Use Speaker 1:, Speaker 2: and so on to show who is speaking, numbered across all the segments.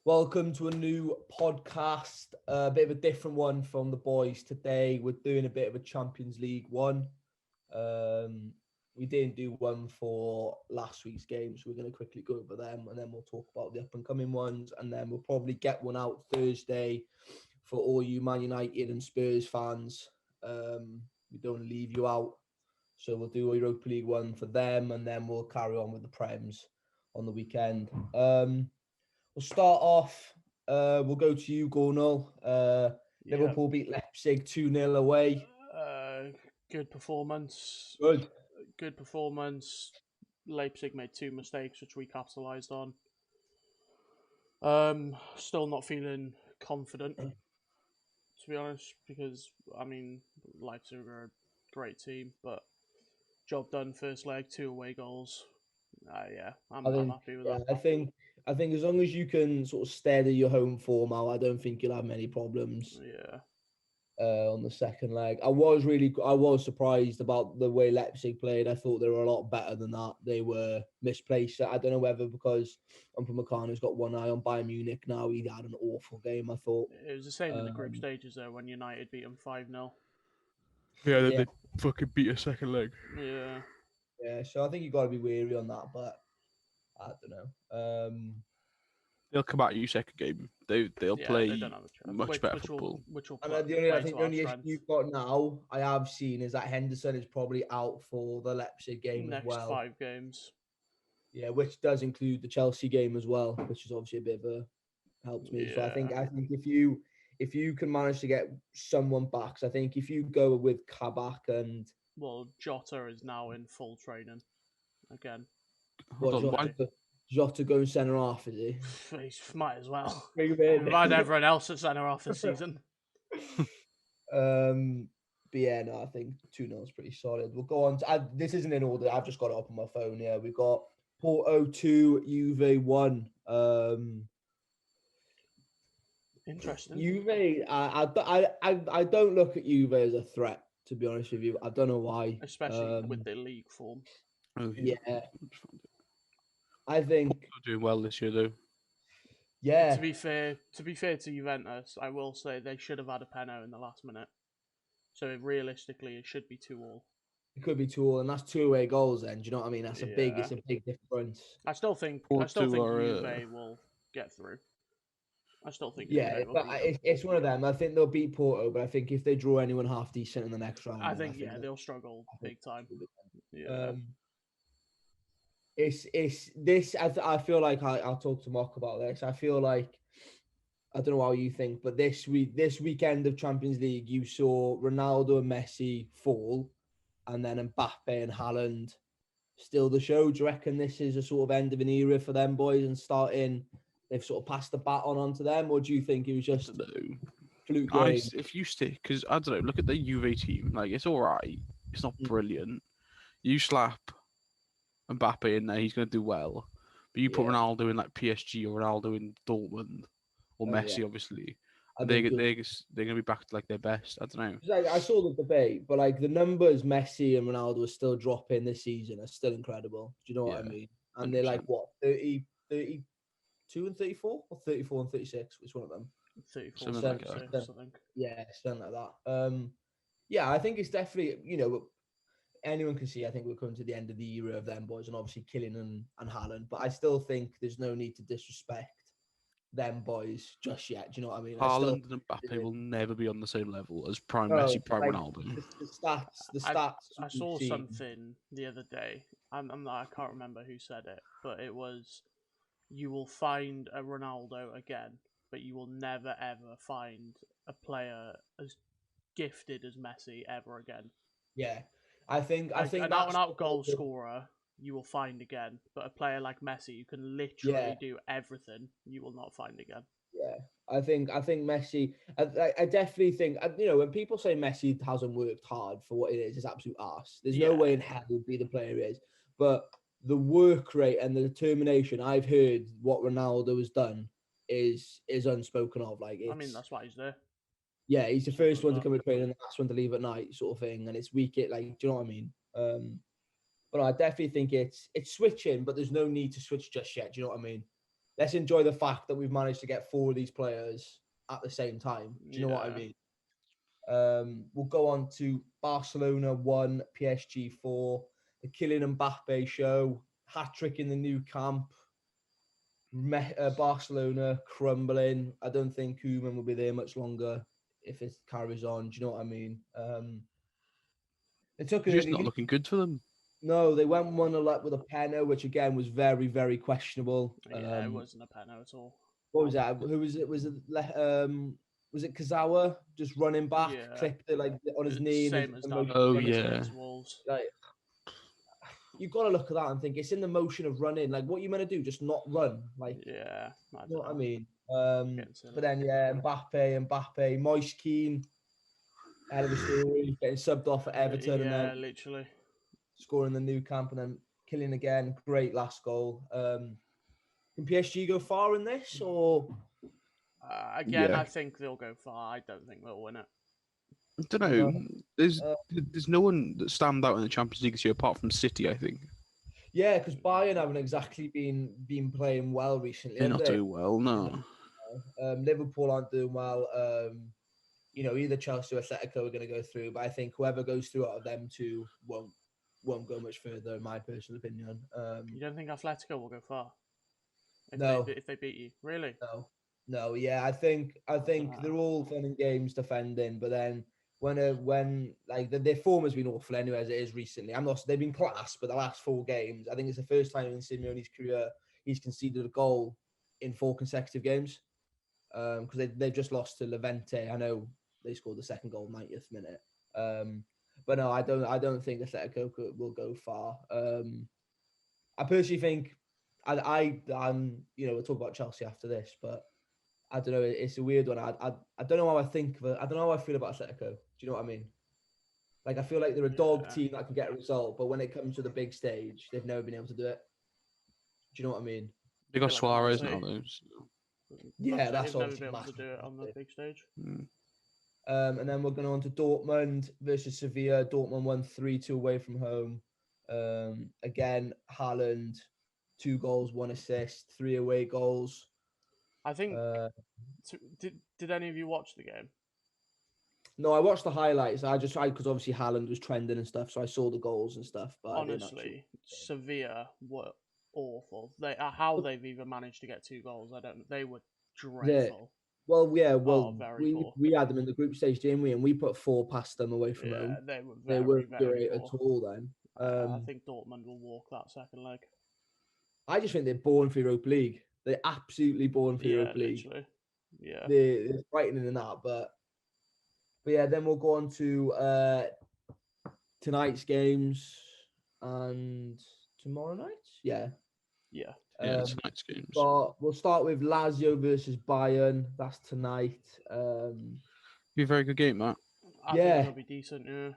Speaker 1: Welcome to a new podcast, a bit of a different one from the boys. Today we're doing a bit of a Champions League one. We didn't do one for last week's game, so we're going to quickly go over them, and then we'll talk about the up-and-coming ones, and then we'll probably get one out Thursday for all you Man United and Spurs fans. We don't leave you out, so we'll do a Europa League one for them, and then we'll carry on with the Prems on the weekend. We'll start off. We'll go to you, Gornal. Liverpool beat Leipzig 2-0 away.
Speaker 2: Good performance. Good performance. Leipzig made two mistakes, which we capitalised on. Still not feeling confident, to be honest, because, Leipzig are a great team, but job done first leg, 2 away goals. I'm happy with that.
Speaker 1: I think as long as you can sort of steady your home form out, I don't think you'll have many problems.
Speaker 2: Yeah.
Speaker 1: On the second leg, I was surprised about the way Leipzig played. I thought they were a lot better than that. They were misplaced. I don't know whether because Upamecano's got one eye on Bayern Munich now. He had an awful game, I thought.
Speaker 2: It was the same in the group stages though, when United beat them 5-0.
Speaker 3: Yeah, they fucking beat a second leg.
Speaker 2: Yeah.
Speaker 1: Yeah, so I think you got to be wary on that, but I don't know.
Speaker 3: They'll come at you second game. They'll play
Speaker 2: they don't have a
Speaker 3: much better football.
Speaker 1: And the only issue you've got now, I have seen, is that Henderson is probably out for the Leipzig game as well.
Speaker 2: Next 5 games.
Speaker 1: Yeah, which does include the Chelsea game as well, which is obviously a bit of a helps me.
Speaker 2: Yeah.
Speaker 1: So I think if you can manage to get someone back, so I think if you go with Kabak and
Speaker 2: Jota is now in full training again.
Speaker 1: Jota going centre half, is he?
Speaker 2: He might as well.
Speaker 1: We've
Speaker 2: had everyone else at centre half this season.
Speaker 1: But yeah, no, I think 2-0 is pretty solid. We'll go on. This isn't in order. I've just got it up on my phone. Yeah, we've got Porto 2, Juve 1.
Speaker 2: Interesting.
Speaker 1: Juve, I don't look at Juve as a threat, to be honest with you. I don't know why.
Speaker 2: Especially with their league form.
Speaker 3: Oh,
Speaker 1: yeah. I think
Speaker 3: they're doing well this year, though.
Speaker 1: Yeah.
Speaker 2: To be fair to Juventus, I will say they should have had a penalty in the last minute. So realistically, it should be 2-2.
Speaker 1: It could be 2-2, and that's 2 away goals. Then do you know what I mean? It's a big difference.
Speaker 2: I still think Juve will get through. I still think.
Speaker 1: Yeah, but it's one of them. I think they'll beat Porto, but I think if they draw anyone half decent in the next round,
Speaker 2: I think they'll struggle big time. Yeah.
Speaker 1: It's this. I feel like I'll talk to Mock about this. I feel like I don't know how you think, but this weekend of Champions League, you saw Ronaldo and Messi fall, and then Mbappe and Haaland still the show. Do you reckon this is a sort of end of an era for them boys and starting? They've sort of passed the baton on to them, or do you think it was just fluke game?
Speaker 3: If you stick, because I don't know, look at the Juve team. Like, it's all right. It's not brilliant. You slap Mbappe in there, he's going to do well. But you put Ronaldo in like PSG or Ronaldo in Dortmund or Messi, obviously. They're going to be back to like their best. I don't know.
Speaker 1: I saw the debate, but like the numbers Messi and Ronaldo are still dropping this season are still incredible. Do you know what I mean? And 100%. They're like what 32 and 34 or 34 and 36? Which one of them?
Speaker 2: 34.
Speaker 3: Something like that.
Speaker 2: I think.
Speaker 1: Yeah, something like that. Yeah, I think it's definitely anyone can see. I think we're coming to the end of the era of them boys, and obviously Kylian and Haaland. But I still think there's no need to disrespect them boys just yet. Do you know what I mean?
Speaker 3: Haaland and Mbappe will never be on the same level as prime Messi, prime Ronaldo.
Speaker 1: The stats.
Speaker 2: I saw something the other day. I can't remember who said it, but it was, you will find a Ronaldo again, but you will never ever find a player as gifted as Messi ever again.
Speaker 1: Yeah. I think
Speaker 2: an out goal scorer you will find again, but a player like Messi, you can literally do everything, you will not find again.
Speaker 1: Yeah, I think Messi. I definitely think when people say Messi hasn't worked hard for what it is, it's absolute arse. There's no way in hell he'd be the player he is. But the work rate and the determination, I've heard what Ronaldo has done is unspoken of. Like,
Speaker 2: that's why he's there.
Speaker 1: Yeah, he's the first one to come to train and the last one to leave at night, sort of thing. And it's weak. Do you know what I mean? But I definitely think it's switching, but there's no need to switch just yet. Do you know what I mean? let's enjoy the fact that we've managed to get 4 of these players at the same time. Do you know what I mean? We'll go on to Barcelona 1, PSG 4. The Kylian Mbappe show, hat-trick in the new camp. Barcelona crumbling. I don't think Koeman will be there much longer if it carries on. Do you know what I mean?
Speaker 3: It's just not looking good for them.
Speaker 1: No, they went 1-0 up with a penno, which again was very, very questionable.
Speaker 2: Yeah, it wasn't a penno at all.
Speaker 1: What was that? Who was it? Was it Kazawa just running back, clipped it like on his knee?
Speaker 2: Same as that.
Speaker 3: Oh yeah.
Speaker 1: Like, you've got to look at that and think it's in the motion of running. Like, what are you meant to do? Just not run. Like,
Speaker 2: yeah,
Speaker 1: you know what I mean? But then, yeah, Mbappe, Moise Kean, hell of a story, getting subbed off at Everton and then
Speaker 2: literally
Speaker 1: scoring the new camp and then killing again. Great last goal. Can PSG go far in this or?
Speaker 2: Again, I think they'll go far. I don't think they'll win it.
Speaker 3: I don't know. There's no one that stand out in the Champions League this year apart from City, I think.
Speaker 1: Yeah, because Bayern haven't exactly been playing well recently.
Speaker 3: They're not doing well, no.
Speaker 1: Liverpool aren't doing well. Either Chelsea or Atletico are going to go through, but I think whoever goes through out of them two won't go much further, in my personal opinion.
Speaker 2: You don't think Atletico will go far? If they beat you, really?
Speaker 1: No. Yeah, I think they're all fun and games defending, but then when their form has been awful anyway as it is recently. They've been class, but the last 4 games, I think it's the first time in Simeone's career he's conceded a goal in 4 consecutive games. Because they've just lost to Levante. I know they scored the second goal 90th minute. But no, I don't think Atletico will go far. I personally think we'll talk about Chelsea after this, but I don't know. It's a weird one. I don't know how I think of it. I don't know how I feel about Atletico. Do you know what I mean? Like, I feel like they're a dog team that can get a result, but when it comes to the big stage, they've never been able to do it. Do you know what I mean?
Speaker 3: They got Suarez now, though.
Speaker 1: Yeah, that's
Speaker 2: never
Speaker 1: obviously
Speaker 2: been able to do it on the big stage.
Speaker 1: And then we're going on to Dortmund versus Sevilla. Dortmund won 3-2 away from home. Again, Haaland, 2 goals, 1 assist, 3 away goals.
Speaker 2: I think. Did any of you watch the game?
Speaker 1: No, I watched the highlights. Because obviously Haaland was trending and stuff, so I saw the goals and stuff. But
Speaker 2: honestly, Sevilla were awful. How they've even managed to get 2 goals, I don't know. They were dreadful.
Speaker 1: Yeah.
Speaker 2: Well,
Speaker 1: we had them in the group stage, didn't we? And we put 4 past them away from home.
Speaker 2: They weren't
Speaker 1: very great at all then.
Speaker 2: I think Dortmund will walk that second leg.
Speaker 1: I just think they're born for Europa League. They're absolutely born for Europa League.
Speaker 2: Literally. Yeah,
Speaker 1: they're frightening in that, but yeah. Then we'll go on to tonight's games and tomorrow night. Yeah.
Speaker 3: Tonight's games.
Speaker 1: We'll start with Lazio versus Bayern. That's tonight.
Speaker 3: Be a very good game, that.
Speaker 2: I think it'll be decent. Yeah.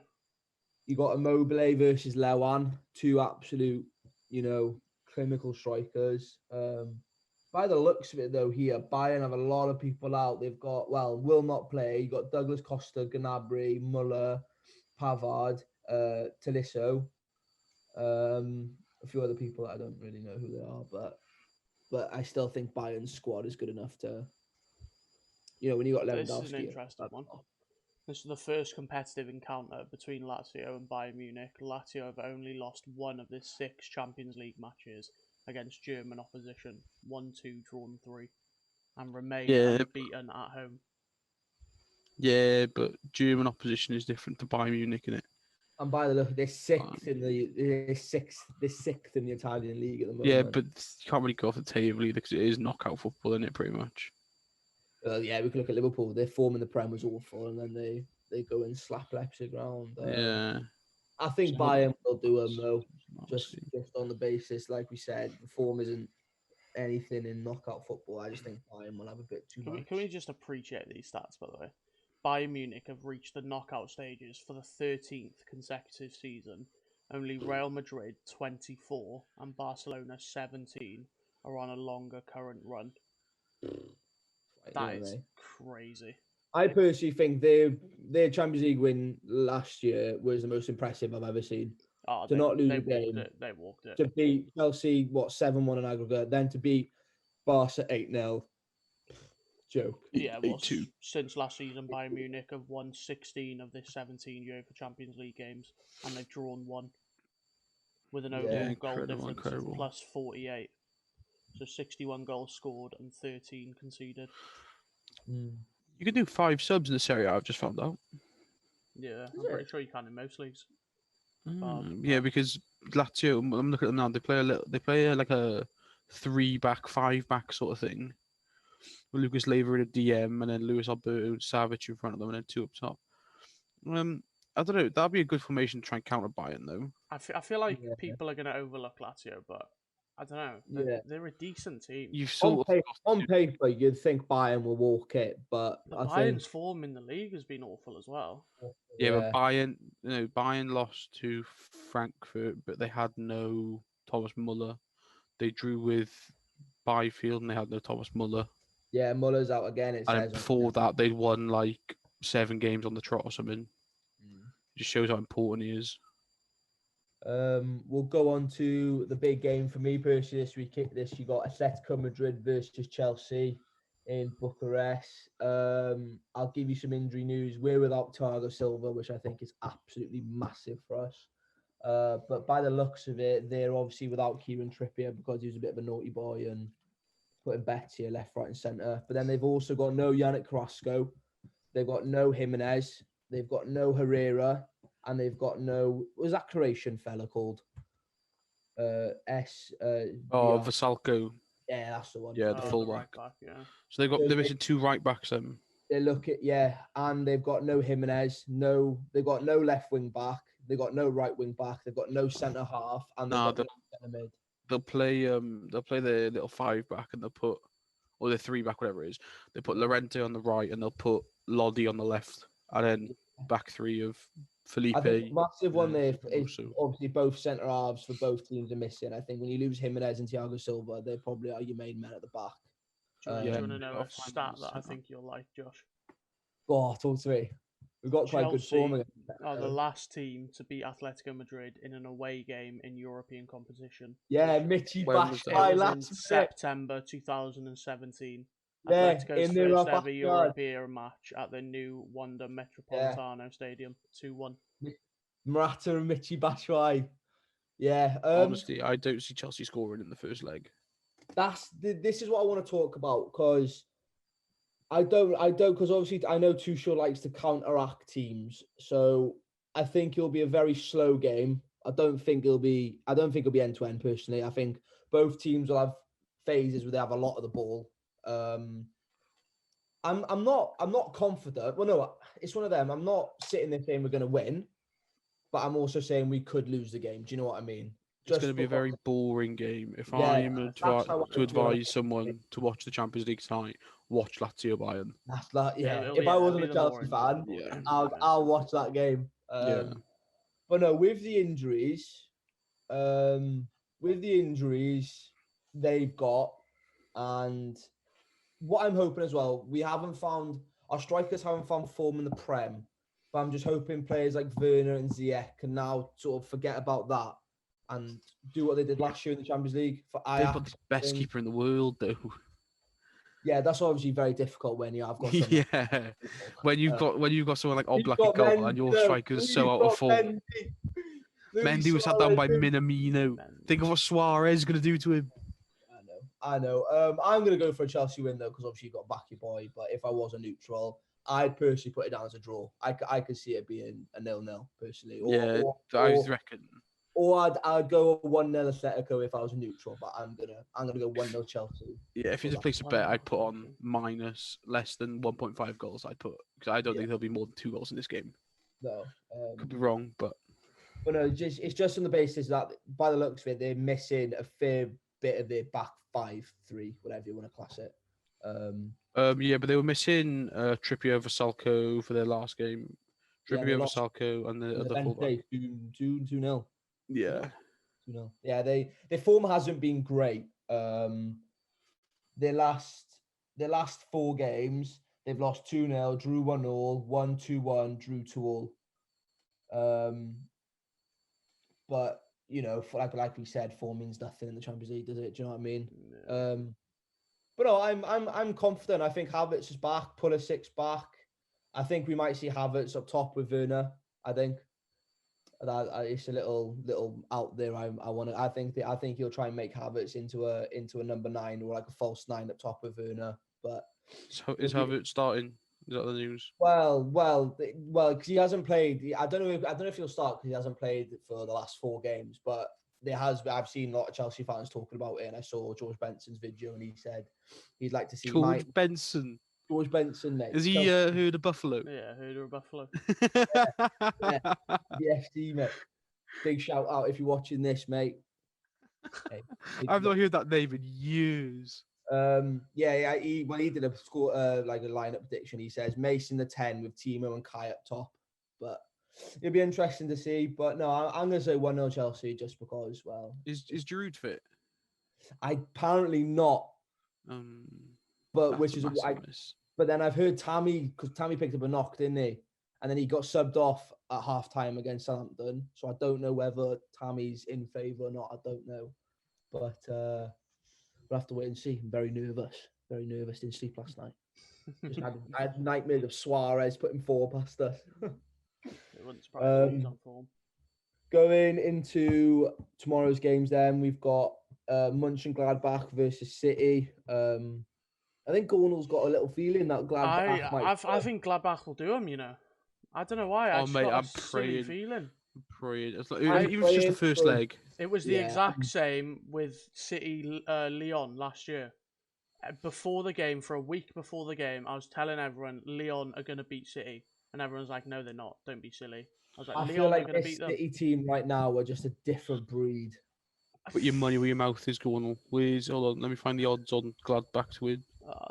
Speaker 1: You got Immobile versus Lewan, 2 absolute, clinical strikers. By the looks of it, though, here, Bayern have a lot of people out. They've got, will not play. You got Douglas Costa, Gnabry, Muller, Pavard, Tolisso, a few other people that I don't really know who they are, but I still think Bayern's squad is good enough to, when you got Lewandowski.
Speaker 2: This is an interesting one. This is the first competitive encounter between Lazio and Bayern Munich. Lazio have only lost 1 of the 6 Champions League matches against German opposition, 1-2, drawn 3, and remain unbeaten at home.
Speaker 3: Yeah, but German opposition is different to Bayern Munich, isn't it?
Speaker 1: And by the look, they're 6th in the Italian league at the moment.
Speaker 3: Yeah, but you can't really go off the table either because it is knockout football, isn't it? Pretty much.
Speaker 1: We can look at Liverpool. Their form in the Prem was awful, and then they go and slap Leipzig around. I think Bayern will do them though, just on the basis, like we said, the form isn't anything in knockout football. I just think Bayern will have a bit too much.
Speaker 2: Can we just appreciate these stats, by the way? Bayern Munich have reached the knockout stages for the 13th consecutive season. Only Real Madrid, 24, and Barcelona, 17, are on a longer current run. That is crazy.
Speaker 1: I personally think their Champions League win last year was the most impressive I've ever seen. To not lose a game.
Speaker 2: They walked it.
Speaker 1: To beat Chelsea, 7-1 in aggregate, then to beat Barca 8-0. Joke.
Speaker 2: Yeah, well,
Speaker 3: 8-2.
Speaker 2: since last season, Bayern Munich have won 16 of their 17 UEFA Champions League games, and they've drawn one with an overall goal
Speaker 3: incredible,
Speaker 2: difference
Speaker 3: incredible.
Speaker 2: of plus 48. So 61 goals scored and 13 conceded.
Speaker 1: Mm.
Speaker 3: You can do 5 subs in the Serie A, I've just found out.
Speaker 2: Yeah, I'm pretty sure you can in most leagues.
Speaker 3: Yeah, because Lazio, I'm looking at them now. They play like a 3-back, 5-back sort of thing. With Lucas Leiva in a DM, and then Luis Alberto Savic in front of them, and then 2 up top. I don't know. That'd be a good formation to try and counter Bayern, though.
Speaker 2: I feel like
Speaker 1: Yeah.
Speaker 2: people are going to overlook Lazio, but I don't know. They're a decent team.
Speaker 3: You've sort of
Speaker 1: On paper, you'd think Bayern will walk it, but
Speaker 2: The
Speaker 1: I
Speaker 2: Bayern's
Speaker 1: think
Speaker 2: form in the league has been awful as well.
Speaker 3: but Bayern lost to Frankfurt, but they had no Thomas Muller. They drew with Byfield, and they had no Thomas Muller.
Speaker 1: yeah, Muller's out again. It
Speaker 3: And
Speaker 1: says
Speaker 3: before that, they'd won like 7 games on the trot or something. It just shows how important he is.
Speaker 1: We'll go on to the big game for me personally this week. You got Atletico Madrid versus Chelsea in Bucharest. I'll give you some injury news. We're without Thiago Silva, which I think is absolutely massive for us. But by the looks of it, they're obviously without Kieran Trippier because he was a bit of a naughty boy and putting bets here left, right, and centre. But then they've also got no Yannick Carrasco. They've got no Jimenez. They've got no Herrera. And they've got no... What was that Croatian fella called?
Speaker 3: Vasalko.
Speaker 1: Yeah, that's the one.
Speaker 3: Yeah, the full
Speaker 2: right
Speaker 3: back.
Speaker 2: Yeah.
Speaker 3: So they're missing 2 right backs.
Speaker 1: They look at and they've got no Jimenez. They've got no left wing back. They've got no right wing back. They've got no centre half, and they've got no centre mid.
Speaker 3: They'll play their little 5 back, and or their 3 back, whatever it is. They put Llorente on the right, and they'll put Lodi on the left, and then back 3 of Felipe.
Speaker 1: I think massive one there is obviously both centre halves for both teams are missing. I think when you lose Jimenez and Thiago Silva, they probably are your main men at the back.
Speaker 2: Do you want to know a stat that I think you'll like, Josh?
Speaker 1: Oh, talk to me. We've got quite good form again.
Speaker 2: Are the last team to beat Atletico Madrid in an away game in European competition.
Speaker 1: Yeah, Michy Batshuayi
Speaker 2: in September 2017.
Speaker 1: Yeah,
Speaker 2: Atletico's first ever European match at the new Wanda Metropolitano Stadium, 2-1.
Speaker 1: Morata and Michy Batshuayi. Yeah.
Speaker 3: Honestly, I don't see Chelsea scoring in the first leg.
Speaker 1: This is what I want to talk about because I don't because obviously I know Tuchel likes to counteract teams, so I think it'll be a very slow game. I don't think it'll be end to end personally. I think both teams will have phases where they have a lot of the ball. I'm not confident. Well, no, it's one of them. I'm not sitting there saying we're going to win, but I'm also saying we could lose the game. Do you know what I mean?
Speaker 3: It's going to be a very boring game. If I'm to advise someone to watch the Champions League tonight, watch Lazio Bayern.
Speaker 1: If I wasn't a Chelsea fan, I'll watch that game. But no, with the injuries they've got, and what I'm hoping as well, our strikers haven't found form in the Prem, but I'm just hoping players like Werner and Ziyech can now sort of forget about that and do what they did last year in the Champions League for Ajax.
Speaker 3: They've got the best keeper in the world, though.
Speaker 1: Yeah, that's obviously very difficult when you have got someone.
Speaker 3: when you've got someone like Oblak in goal and your striker's so out of form. Mendy was sat down by Minamino. Think of what Suarez is going to do to him.
Speaker 1: I know. I'm going to go for a Chelsea win, though, because obviously you've got back your boy. But if I was a neutral, I'd personally put it down as a draw. I could see it being a 0-0, personally.
Speaker 3: I reckon.
Speaker 1: Or I'd go 1-0 Atletico if I was a neutral, but I'm gonna go 1-0 Chelsea.
Speaker 3: Yeah, if you just place a bet, I'd put on minus less than 1.5 goals. I'd put because I don't think there'll be more than 2 goals in this game.
Speaker 1: No,
Speaker 3: could be wrong, but
Speaker 1: no, it's just on the basis that by the looks of it, they're missing a fair bit of their back 5-3, whatever you want to class it.
Speaker 3: But they were missing Trippier Vasalko for their last game. Trippier Vasalko and the other fullback.
Speaker 1: 2-0.
Speaker 3: Yeah.
Speaker 1: 2-0. Yeah, their form hasn't been great. Their last 4 games, they've lost 2-0, drew 1-1, won 2-1, drew 2-2. But like we said, form means nothing in the Champions League, does it? Do you know what I mean? But no, I'm confident. I think Havertz is back, Pulisic back. I think we might see Havertz up top with Werner. I think that it's a little out there. I think he'll try and make Havertz into a number 9 or like a false 9 up top with Werner. But
Speaker 3: So is Havertz starting? Is that the news?
Speaker 1: well, because he hasn't played. I don't know if he'll start because he hasn't played for the last 4 games. But I've seen a lot of Chelsea fans talking about it, and I saw George Benson's video, and he said he'd like to see
Speaker 3: George Benson.
Speaker 1: George Benson, mate.
Speaker 3: Is he heard of Buffalo?
Speaker 2: Yeah, heard of Buffalo.
Speaker 1: Yeah, the FC, mate. Big shout out if you're watching this, mate. Hey,
Speaker 3: I've not heard that name in years.
Speaker 1: Yeah. He did a score like a lineup prediction. He says Mason the 10 with Timo and Kai up top, but it'll be interesting to see. But no, I'm gonna say 1-0 Chelsea just because. Well,
Speaker 3: is Giroud fit?
Speaker 1: Apparently not. But which is
Speaker 3: miss.
Speaker 1: But then I've heard Tammy, because Tammy picked up a knock, didn't he? And then he got subbed off at half-time against Southampton. So I don't know whether Tammy's in favour or not. I don't know. But we'll have to wait and see. I'm very nervous. Very nervous. Didn't sleep last night. I had nightmares of Suarez putting 4 past us.
Speaker 2: It wouldn't surprise me he's on form.
Speaker 1: Going into tomorrow's games then, we've got Mönchengladbach versus City. I think Gornall's got a little feeling that Gladbach
Speaker 2: I think Gladbach will do him, you know. I don't know why. I'm praying. Feeling.
Speaker 3: I'm praying. It's like, it was just the first leg.
Speaker 2: It was the exact same with City Lyon last year. Before the game, for a week before the game, I was telling everyone Lyon are going to beat City. And everyone's like, no, they're not. Don't be silly. I was like, Lyon
Speaker 1: feel like
Speaker 2: are going to beat them.
Speaker 1: City team right now are just a different breed.
Speaker 3: Put your money where your mouth is, Gornall. Hold on, let me find the odds on Gladbach to win.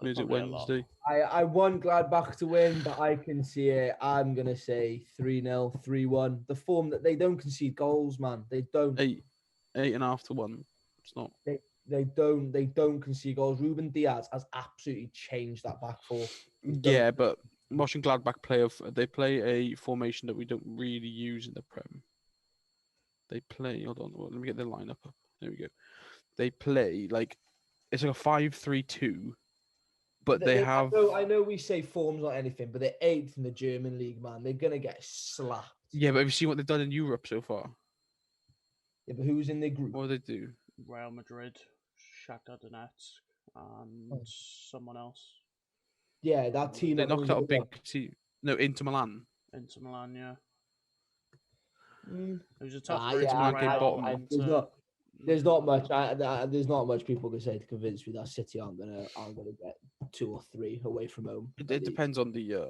Speaker 3: Is it Wednesday?
Speaker 1: I want Gladbach to win, but I can see it. I'm going to say 3-0, 3-1. The form that they don't concede goals, man. They don't.
Speaker 3: 8.5 to 1. It's not.
Speaker 1: They don't concede goals. Ruben Diaz has absolutely changed that back four.
Speaker 3: Yeah, but Mönchengladbach play a formation that we don't really use in the Prem. They play. Hold on, let me get the lineup up. There we go. They play it's like a 5-3-2, but they have.
Speaker 1: I know we say form's not anything, but they're 8th in the German league, man. They're gonna get slapped.
Speaker 3: Yeah, but have you seen what they've done in Europe so far?
Speaker 1: Yeah, but who's in their group?
Speaker 3: What do they do?
Speaker 2: Real Madrid, Shakhtar Donetsk, and someone else.
Speaker 1: Yeah, that team.
Speaker 3: They knocked out a big team. No, Inter Milan.
Speaker 2: Inter Milan, yeah.
Speaker 3: Mm.
Speaker 2: It was a tough
Speaker 1: There's not much. There's not much people can say to convince me that City aren't gonna get 2 or 3 away from home.
Speaker 3: It depends on the.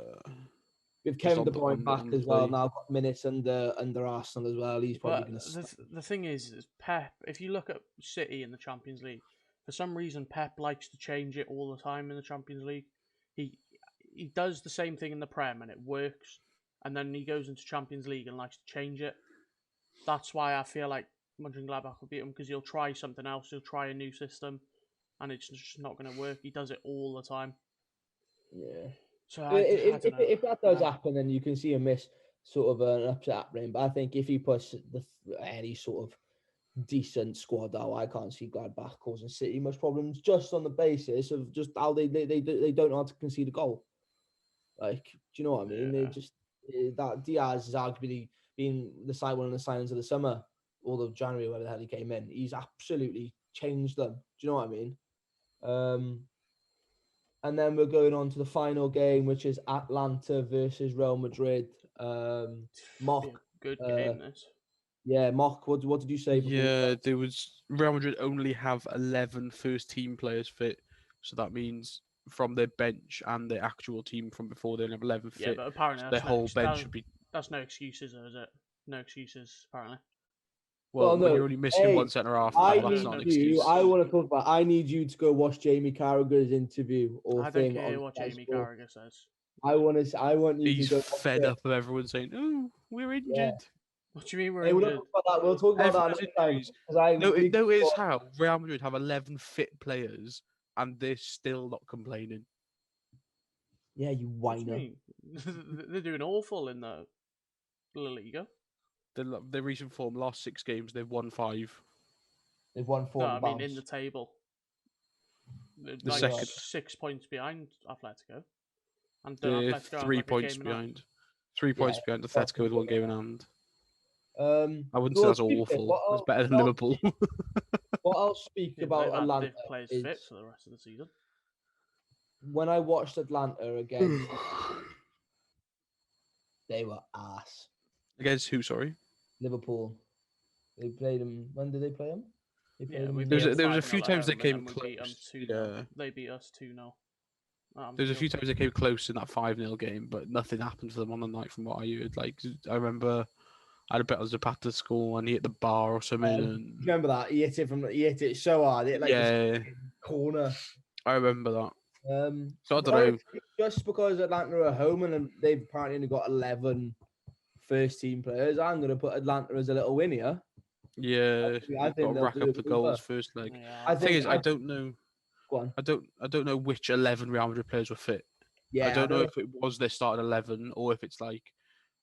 Speaker 1: With Kevin De Bruyne back as well now, got minutes under Arsenal as well. He's probably going to.
Speaker 2: The thing is Pep. If you look at City in the Champions League, for some reason Pep likes to change it all the time in the Champions League. He does the same thing in the Prem and it works, and then he goes into Champions League and likes to change it. That's why I feel like Mönchengladbach will beat him, because he'll try something else. He'll try a new system, and it's just not going to work. He does it all the time.
Speaker 1: Yeah.
Speaker 2: So
Speaker 1: if that does happen, then you can see him miss sort of an upset happening. But I think if he puts any sort of decent squad out, I can't see Gladbach causing City much problems, just on the basis of just how they don't know how to concede a goal. Like, do you know what I mean?
Speaker 2: Yeah.
Speaker 1: They just that Diaz has arguably been one of the signings of the summer, all of January, wherever the hell he came in. He's absolutely changed them. Do you know what I mean? And then we're going on to the final game, which is Atlanta versus Real Madrid. Mock,
Speaker 2: good game, this.
Speaker 1: Yeah, Mock, what did you say before?
Speaker 3: Yeah, there was Real Madrid only have 11 first-team players fit, so that means from their bench and their actual team from before they have 11 fit.
Speaker 2: Yeah, but apparently
Speaker 3: their whole bench should be.
Speaker 2: That's no excuses, though, is it? No excuses, apparently.
Speaker 3: Well, no, when you're only missing one centre half, that's not an excuse.
Speaker 1: I want to talk about. I need you to go watch Jamie Carragher's interview or thing.
Speaker 2: I don't care what Jamie Carragher says.
Speaker 1: I want you
Speaker 3: He's
Speaker 1: to go.
Speaker 3: fed up of everyone saying, "Oh, we're injured." Yeah.
Speaker 2: What do you mean we're injured?
Speaker 1: We'll talk about that next time.
Speaker 3: Notice how Real Madrid have 11 fit players and they're still not complaining.
Speaker 1: Yeah, you whiner.
Speaker 2: They're doing awful in the La Liga.
Speaker 3: Their recent form, last 6 games, they've won 5.
Speaker 1: They've won 4.
Speaker 2: No, I mean in the table.
Speaker 3: The
Speaker 2: like
Speaker 3: second.
Speaker 2: 6 points behind Atletico. And
Speaker 3: They're
Speaker 2: Atletico have
Speaker 3: 3
Speaker 2: like a
Speaker 3: points
Speaker 2: game in hand.
Speaker 3: behind. 3 points behind Atletico with 1 game in hand. I wouldn't say
Speaker 1: well,
Speaker 3: that's
Speaker 1: to be fair,
Speaker 3: awful. That's better than Liverpool.
Speaker 1: What I'll speak
Speaker 2: Yeah,
Speaker 1: about
Speaker 2: they've had
Speaker 1: Atlanta
Speaker 2: their players
Speaker 1: is
Speaker 2: fit for the rest of the season.
Speaker 1: when I watched Atlanta against, they were ass.
Speaker 3: Against who, sorry?
Speaker 1: Liverpool. They played them. When did they play them? They played
Speaker 2: Yeah,
Speaker 1: them.
Speaker 2: we
Speaker 3: There
Speaker 2: beat
Speaker 3: was
Speaker 2: them
Speaker 3: a
Speaker 2: 5-0
Speaker 3: few
Speaker 2: at
Speaker 3: times they
Speaker 2: home,
Speaker 3: came
Speaker 2: and then we beat them
Speaker 3: close.
Speaker 2: 2-0.
Speaker 3: Yeah.
Speaker 2: They beat us 2-0.
Speaker 3: There was a few times they came close in that 5-0 game, but nothing happened to them on the night from what I heard. Like, I remember I had a bet on Zapata score and he hit the bar or something. And
Speaker 1: Remember that? He hit it so hard. It like
Speaker 3: yeah,
Speaker 1: corner.
Speaker 3: I remember that. So I don't
Speaker 1: but
Speaker 3: know.
Speaker 1: Just because Atlanta are home and they've apparently only got 11 first team players, I'm going to put Atlanta as a little win here.
Speaker 3: Yeah,
Speaker 1: I
Speaker 3: you've got
Speaker 1: think
Speaker 3: to
Speaker 1: they'll
Speaker 3: rack
Speaker 1: do
Speaker 3: up
Speaker 1: it
Speaker 3: the
Speaker 1: over.
Speaker 3: goals first leg.
Speaker 2: Yeah,
Speaker 1: I
Speaker 3: The thing
Speaker 1: think
Speaker 3: is, I don't know.
Speaker 1: Go on.
Speaker 3: I don't know which 11 Real Madrid players were fit.
Speaker 1: Yeah,
Speaker 3: I don't know if it was their starting 11 or if it's like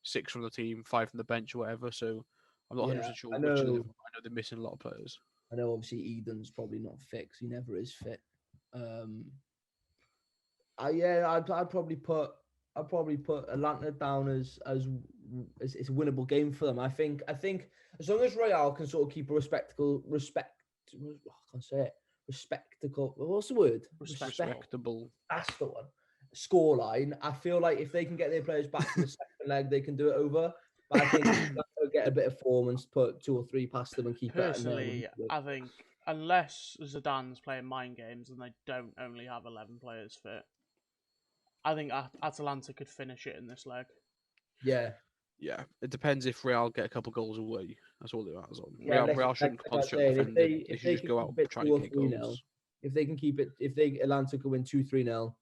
Speaker 3: 6 from the team, 5 from the bench or whatever. So I'm not 100% sure
Speaker 1: I
Speaker 3: which
Speaker 1: know.
Speaker 3: 11. I know they're missing a lot of players.
Speaker 1: I know obviously Eden's probably not fit 'cause he never is fit. I'd probably put Atlanta down as it's a winnable game for them. I think as long as Real can sort of keep a respectable. What's the word?
Speaker 3: Respectable.
Speaker 1: That's the one. Scoreline. I feel like if they can get their players back in the second leg, they can do it over. But I think they'll get a bit of form and put 2 or 3 past them and keep
Speaker 2: personally,
Speaker 1: it.
Speaker 2: I think unless Zidane's playing mind games and they don't only have 11 players fit, I think Atalanta could finish it in this leg.
Speaker 1: Yeah.
Speaker 3: Yeah, it depends if Real get a couple goals away. That's all it matters on.
Speaker 1: Yeah,
Speaker 3: Real shouldn't concentrate on defending. They should just go out and try and get goals.
Speaker 1: If they can keep it, if Atlanta can win 2-3-0,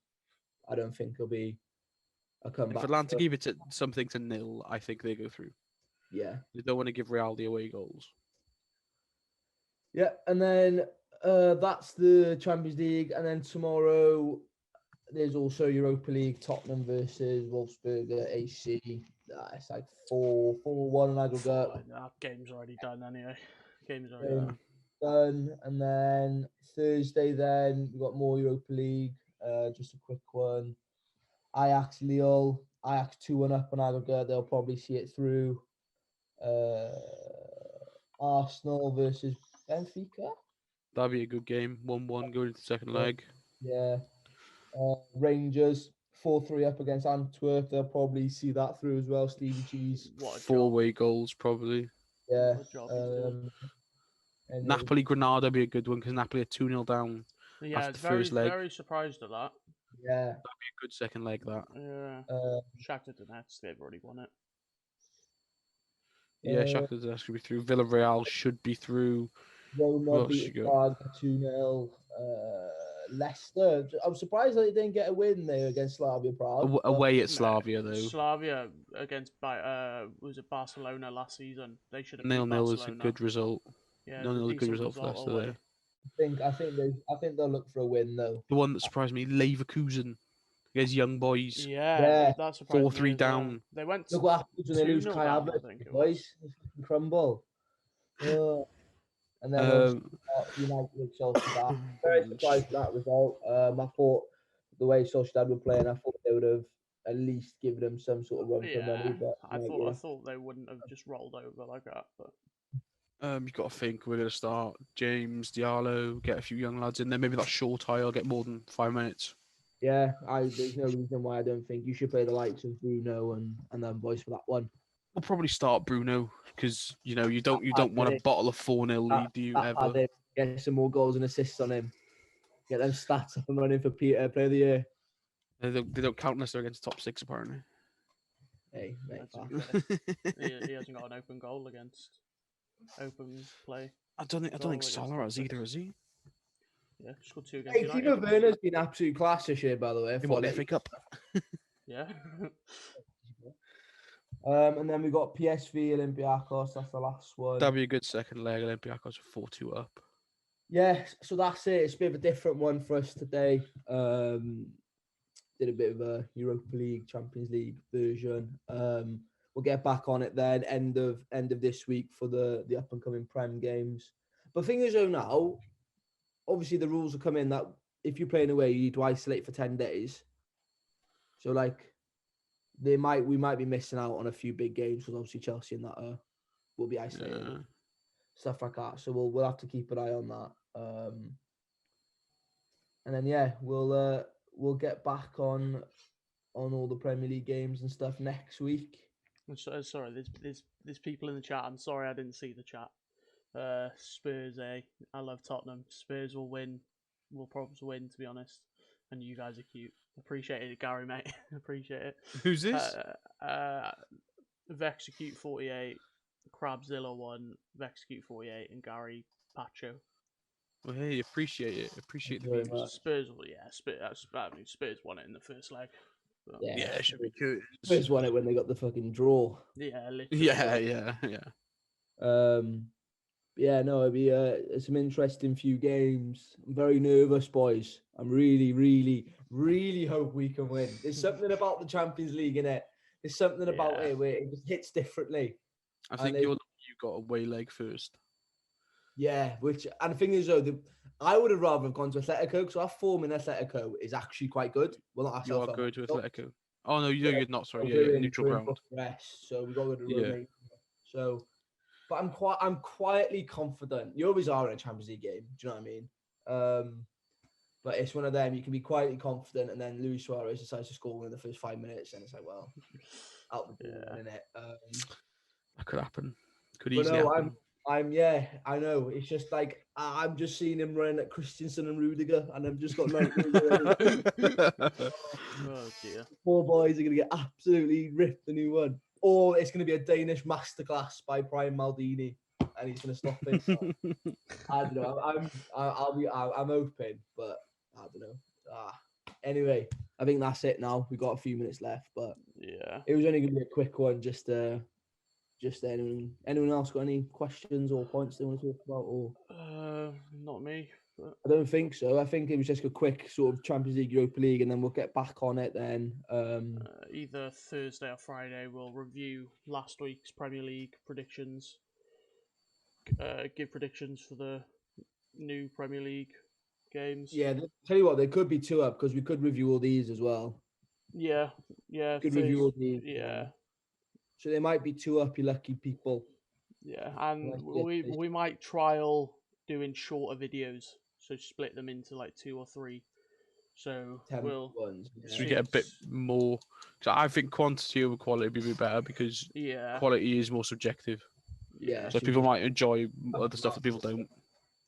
Speaker 1: I don't think it'll be a comeback.
Speaker 3: If Atlanta keep it to something to 0, I think they go through.
Speaker 1: Yeah.
Speaker 3: They don't want to give Real the away goals.
Speaker 1: Yeah, and then that's the Champions League, and then tomorrow there's also Europa League, Tottenham versus Wolfsburger AC. It's like 4-1 in aggregate.
Speaker 2: That game's already done anyway. Game's already
Speaker 1: done. And then Thursday, then we've got more Europa League. Just a quick one. Ajax Lille. Ajax 2-1 up on aggregate. They'll probably see it through. Arsenal versus Benfica.
Speaker 3: That'd be a good game. 1-1 going into the second leg.
Speaker 1: Yeah. Rangers 4-3 up against Antwerp. They'll probably see that through as well. Stevie Cheese.
Speaker 3: 4-way goals probably.
Speaker 1: Yeah.
Speaker 3: Napoli Granada be a good one because Napoli are 2-0 down.
Speaker 2: Yeah,
Speaker 3: after the first leg.
Speaker 2: Very surprised at that.
Speaker 1: Yeah.
Speaker 3: That'd be a good second leg. That.
Speaker 2: Yeah. Shakhtar Donetsk, they've already won it.
Speaker 3: Yeah, Shakhtar Donetsk could be through. Villarreal should be through.
Speaker 1: Roma beat Prague 2-0. Leicester. I'm surprised that they didn't get a win there against Slavia Prague.
Speaker 3: Away at Slavia though.
Speaker 2: Slavia against was it Barcelona last season? They should have
Speaker 3: 0-0 is a good result.
Speaker 2: Yeah,
Speaker 3: 0-0 is a good result for Leicester there.
Speaker 1: I think they'll look for a win though.
Speaker 3: The one that surprised me, Leverkusen against Young Boys.
Speaker 2: Yeah. That surprised
Speaker 3: 4-3
Speaker 2: me
Speaker 3: down.
Speaker 2: Well. They went.
Speaker 1: Look what happens when they lose Kai
Speaker 2: down,
Speaker 1: Havertz,
Speaker 2: I think it
Speaker 1: boys. They crumble. And then United with Sociedad. Very surprised with that result. I thought the way Sociedad were playing, I thought they would have at least given them some sort of run for money. But
Speaker 2: I thought they wouldn't have just rolled over like that. But
Speaker 3: you've got to think we're going to start James Diallo, get a few young lads in there. Maybe that short I'll get more than 5 minutes.
Speaker 1: Yeah, there's no reason why I don't think you should play the likes of Bruno and then boys for that one.
Speaker 3: We'll probably start Bruno because you don't want a bottle of 4-0 lead, do you ever?
Speaker 1: Get some more goals and assists on him. Get them stats up and running for Peter Player of the Year.
Speaker 3: They don't count unless they're against top 6 apparently.
Speaker 1: Hey, mate.
Speaker 2: he hasn't got an open goal against open play.
Speaker 3: I don't think Salah has either, has he?
Speaker 2: Yeah, scored 2 against United.
Speaker 1: Timo Werner's been absolute class this year, by the way.
Speaker 3: In what, the FA Cup?
Speaker 2: Yeah.
Speaker 1: And then we got PSV Olympiacos. That's the last one.
Speaker 3: That'd be a good second leg. Olympiacos are 4-2 up.
Speaker 1: Yeah, so that's it. It's a bit of a different one for us today. Did a bit of a Europa League, Champions League version. We'll get back on it then. End of this week for the up and coming Prem games. But thing is, though, now obviously the rules are coming that if you're playing away, you need to isolate for 10 days. So like, we might be missing out on a few big games because obviously Chelsea and that will be isolated, stuff like that. So we'll have to keep an eye on that. And then we'll get back on all the Premier League games and stuff next week.
Speaker 2: I'm sorry, there's people in the chat. I'm sorry I didn't see the chat. Spurs, I love Tottenham. Spurs will win. We'll probably win, to be honest. And you guys are cute. Appreciate it, Gary, mate. Appreciate it.
Speaker 3: Who's this?
Speaker 2: Vexecute 48, Crabzilla 1, Vexecute 48, and Gary Pacho.
Speaker 3: Well, hey, appreciate it. Appreciate the
Speaker 1: Very
Speaker 3: views.
Speaker 1: much.
Speaker 2: Spurs will, Spurs won it in the first leg. But,
Speaker 1: Yeah,
Speaker 3: Yeah, it should be good.
Speaker 1: Spurs won it when they got the fucking draw.
Speaker 2: yeah, literally.
Speaker 3: Yeah.
Speaker 1: Yeah, no, it'll be some interesting few games. I'm very nervous, boys. I'm really, really, really hope we can win. There's something about the Champions League in it. There's something about it where it just hits differently.
Speaker 3: I think you got away leg first.
Speaker 1: Yeah, and the thing is though, I would have rather have gone to Atletico because our form in Atletico is actually quite good. Well, not
Speaker 3: You
Speaker 1: ourselves.
Speaker 3: are going to Atletico. Oh no, you're not. Sorry, neutral ground.
Speaker 1: Rest, so we got rid of
Speaker 3: Yeah.
Speaker 1: Romania. So, but I'm quietly confident. You always are in a Champions League game. Do you know what I mean? But it's one of them. You can be quietly confident, and then Luis Suarez decides to score one in the first 5 minutes, and it's like, well, out the door, isn't it?
Speaker 3: That could happen. Could
Speaker 1: But
Speaker 3: easily
Speaker 1: no,
Speaker 3: happen.
Speaker 1: I know. It's just like I'm just seeing him running at Christensen and Rudiger, and I've just got
Speaker 2: Oh dear.
Speaker 1: Poor boys are gonna get absolutely ripped the new one, or it's gonna be a Danish masterclass by Brian Maldini, and he's gonna stop it. I don't know. I'm hoping, but I don't know. Anyway, I think that's it now. We've got a few minutes left, but
Speaker 2: Yeah,
Speaker 1: it was only gonna be a quick one. Just anyone else got any questions or points they want to talk about? Or
Speaker 2: not me. But...
Speaker 1: I don't think so. I think it was just a quick sort of Champions League, Europa League, and then we'll get back on it then.
Speaker 2: Either Thursday or Friday, we'll review last week's Premier League predictions. Give predictions for the new Premier League games.
Speaker 1: Yeah, tell you what, there could be two up because we could review all these as well.
Speaker 2: Yeah.
Speaker 1: Could review all these.
Speaker 2: Yeah.
Speaker 1: So there might be two up, you lucky people.
Speaker 2: Yeah, and we might trial doing shorter videos, so split them into like 2 or 3. So
Speaker 1: 10
Speaker 2: we'll
Speaker 1: ones.
Speaker 3: So we get a bit more. So I think quantity over quality would be a bit better because quality is more subjective.
Speaker 1: Yeah.
Speaker 3: So people might enjoy other stuff that people don't.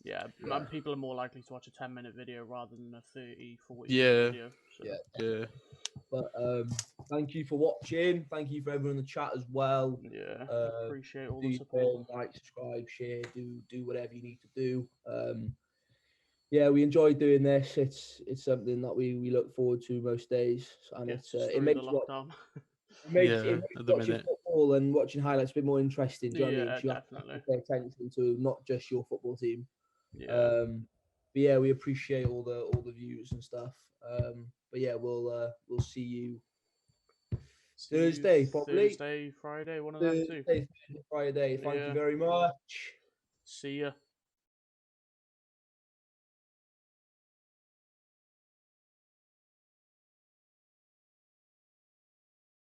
Speaker 2: Yeah, and people are more likely to watch a 10-minute video rather than a 30, 40
Speaker 3: minute
Speaker 2: video. So.
Speaker 3: Yeah.
Speaker 1: But thank you for watching. Thank you for everyone in the chat as well.
Speaker 2: Yeah, appreciate all the support.
Speaker 1: Like, subscribe, share, do whatever you need to do. Yeah, we enjoy doing this. It's something that we look forward to most days, and it makes watching football and watching highlights a bit more interesting. Do you know what I mean? You
Speaker 2: definitely.
Speaker 1: have to pay attention to not just your football team.
Speaker 2: Yeah.
Speaker 1: But yeah, we appreciate all the views and stuff. But yeah, we'll see you Thursday, probably.
Speaker 2: Thursday, Friday, one of them two.
Speaker 1: Friday. Thank you very much.
Speaker 2: See ya.